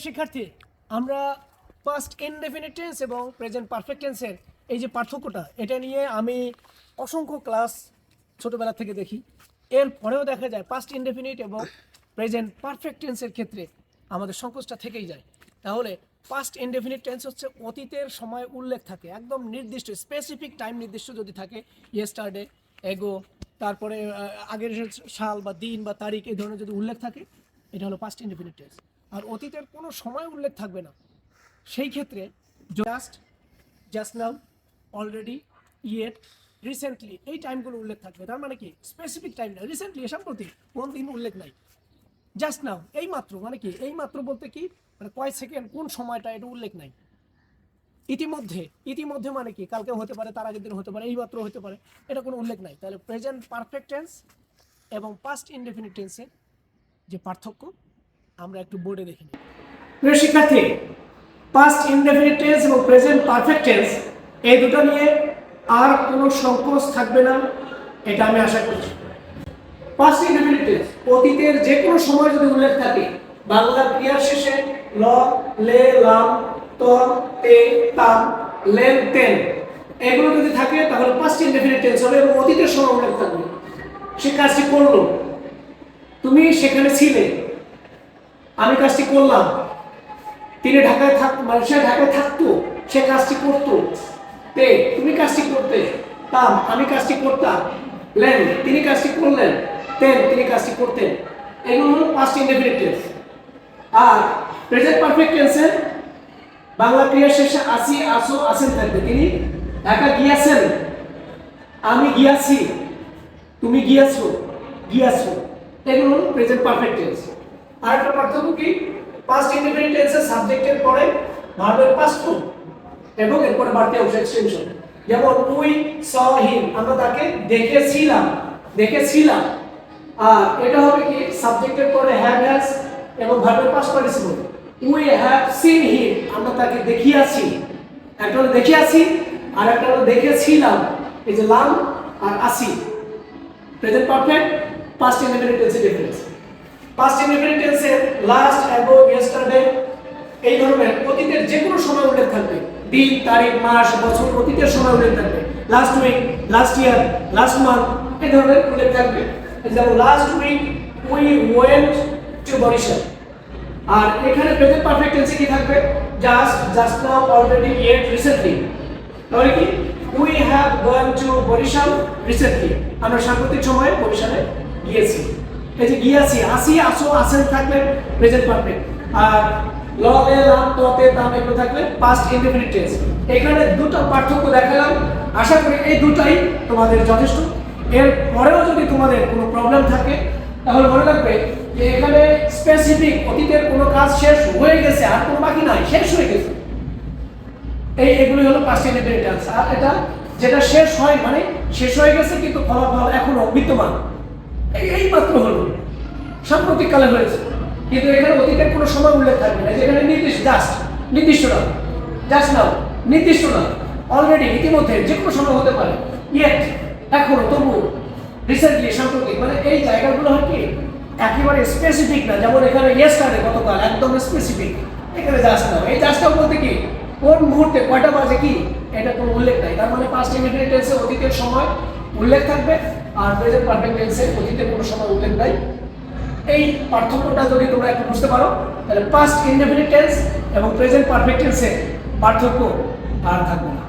শিক্ষার্থী, আমরা past indefinite tense এবং প্রেজেন্ট পারফেক্ট টেন্সের এই যে পার্থক্যটা, এটা নিয়ে আমি অসংখ্য ক্লাস ছোটোবেলা থেকে দেখি। এর পরেও দেখা যায় পাস্ট ইনডেফিনিট এবং প্রেজেন্ট পারফেক্ট টেন্সের ক্ষেত্রে আমাদের সংকোচটা থেকেই যায়। তাহলে পাস্ট ইনডেফিনিট টেন্স হচ্ছে অতীতের সময় উল্লেখ থাকে, একদম নির্দিষ্ট স্পেসিফিক টাইম নির্দিষ্ট যদি থাকে, ইয়েস্টারডে, এগো, তারপরে আগের সাল বা দিন বা তারিখ, এই ধরনের যদি উল্লেখ থাকে, এটা হলো পাস্ট ইনডেফিনিট টেন্স। আর অতীতের কোনো সময় উল্লেখ থাকবে না, সেই ক্ষেত্রে just, just now, already, yet, recently, এই টাইমগুলো উল্লেখ থাকবে। তার মানে কি স্পেসিফিক টাইম না, রিসেন্টলি সম্প্রতি কোন দিন উল্লেখ নাই। জাস্ট নাও, এই মাত্র, মানে কি এই মাত্র বলতে কি, মানে কয় সেকেন্ড, কোন সময়টা, এটা উল্লেখ নাই। ইতিমধ্যে, ইতিমধ্যে মানে কি কালকে হতে পারে, তার আগের দিন হতে পারে, এই মাত্র হতে পারে, এটা কোনো উল্লেখ নাই। তাহলে প্রেজেন্ট পারফেক্ট টেন্স এবং পাস্ট ইনডেফিনিট টেন্সের যে পার্থক্য আমরা একটু বোর্ডে দেখে নিই। প্রিয় শিক্ষার্থী, পাস্ট ইনডেফিনিট টেন্স এবং প্রেজেন্ট পারফেক্ট টেন্স এই দুটো নিয়ে আর কোনো সংকোচ থাকবে না, এটা আমি আশা করছি। পাস্ট ইনডেফিনিট টেন্স অতীতের যে কোনো সময় যদি উল্লেখ থাকে, বাংলা ক্রিয়ার শেষে ল, লে, লাম, ত, তে, তাম, লেন, তেন এগুলো যদি থাকে তাহলে পাস্ট ইনডেফিনিট টেন্স হবে এবং অতীতের সময় উল্লেখ থাকবে। সে কাজটি করলো, তুমি সেখানে ছিলে, আমি কাজটি করলাম, তিনি ঢাকায় মানে সে ঢাকায় থাকতো, সে কাজটি করতো। তে, তুমি কাজটি করতে। তাম, আমি কাজটি করতাম। লেন, তিনি কাজটি করলেন। তেন, তিনি কাজটি করতেন। এগুলো হলো পাস্ট ইনডেফিনিট টেন্স। আর প্রেজেন্ট পারফেক্ট টেন্সে বাংলা ক্রিয়ার শেষে আসি, আসো, আসেন থাকবে। তিনি ঢাকা গিয়েছেন, আমি গিয়াছি, তুমি গিয়েছো, গিয়াছো। এগুলো হলো প্রেজেন্ট পারফেক্ট টেন্স। আর একটা পার্থক্য কি, পাস্ট ইনডেফিনিট টেন্সের সাবজেক্টের পরে ভার্বের পাস্ট ফর্ম এবং এরপরে বাড়তি অংশ এক্সটেনশন। যেমন উই স হিম, আমরা তাকে দেখেছিলাম, দেখেছিলাম। আর এটা হবে কি সাবজেক্টের পরে হ্যাভ, হ্যাজ এবং ভার্বের past participle. We have seen him, আমরা তাকে দেখিয়াছি। একটা হলো দেখিয়াছি আর একটা হলো দেখেছিলাম। এই যে লাম আর আসি, প্রেজেন্ট পারফেক্ট পাস্ট ইনডেফিনিট টেন্সের ডিফারেন্স। পাস্ট ইনডেফিনিট টেন্সের লাস্ট, অ্যাগো, ইয়েস্টারডে এই ধরনের অতীতের যে কোনো সময় উল্লেখ থাকবে, দিন, তারিখ, মাস, বছর, অতীতের সময় উল্লেখ থাকবে। Last week, last year, last month এই ধরনের উল্লেখ থাকবে। যেমন last week we went to Barisal. আর এখানে প্রেজেন্ট পারফেক্ট টেন্সে কি থাকবে, just, just now, already, yet, recently. তাহলে কি we have gone to Barisal recently, আমরা সাম্প্রতিক সময়ে বরিশালে গিয়েছি। এই যে গিয়েছি, আসি, আসো, আসেন থাকলে প্রেজেন্ট পারফেক্ট। আর ল, লে, লাম, ত, তে, তাম এগুলো থাকলে পাস্ট ইনডেফিনিট টেন্স। এখানে দুটো পার্থক্য দেখালাম, আশা করি এই দুটাই তোমাদের যথেষ্ট। এর পরেও যদি তোমাদের কোনো প্রবলেম থাকে তাহলে মনে রাখবে যে এখানে স্পেসিফিক অতীতের কোনো কাজ শেষ হয়ে গেছে, আর কোনো বাকি নাই, শেষ হয়ে গেছে, এগুলি হলো পাস্ট ইনডেফিনিট টেন্স। আর এটা যেটা শেষ হয় মানে শেষ হয়ে গেছে কিন্তু ফলাফল এখনো বিদ্যমান, এই মাত্র হলো, সাম্প্রতিককালে হয়েছে, কিন্তু এখানে অতীতের কোনো সময় উল্লেখ থাকবে না। যেখানে নির্দিষ্ট, জাস্ট, নির্দিষ্ট না, জাস্ট নাও, নির্দিষ্ট না, অলরেডি, ইতিমধ্যে, যে কোনো সময় হতে পারে, ইয়েট, এখনো, তবু, রিসেন্টলি, সাম্প্রতিক, মানে এই জায়গাগুলো হয় কি একেবারে স্পেসিফিক না। যেমন এখানে ইয়েস্টারডে, গতকাল, একদম স্পেসিফিক। এখানে জাস্ট নাও, এই জাস্ট নাও বলতে কি কোন মুহূর্তে, কয়টা বাজে, কি এটা কোনো উল্লেখ নাই। তার মানে পাস্ট ইনডেফিনিট টেন্সে অতীতের সময় উল্লেখ থাকবে আর প্রেজেন্ট পারফেক্ট টেন্সে অতীতের কোনো সময় উল্লেখ নাই। এই পার্থক্যটা যদি তোমরা একটু বুঝতে পারো তাহলে পাস্ট ইনডেফিনিট টেন্স এবং প্রেজেন্ট পারফেক্ট টেন্সের পার্থক্য আর থাকবে না।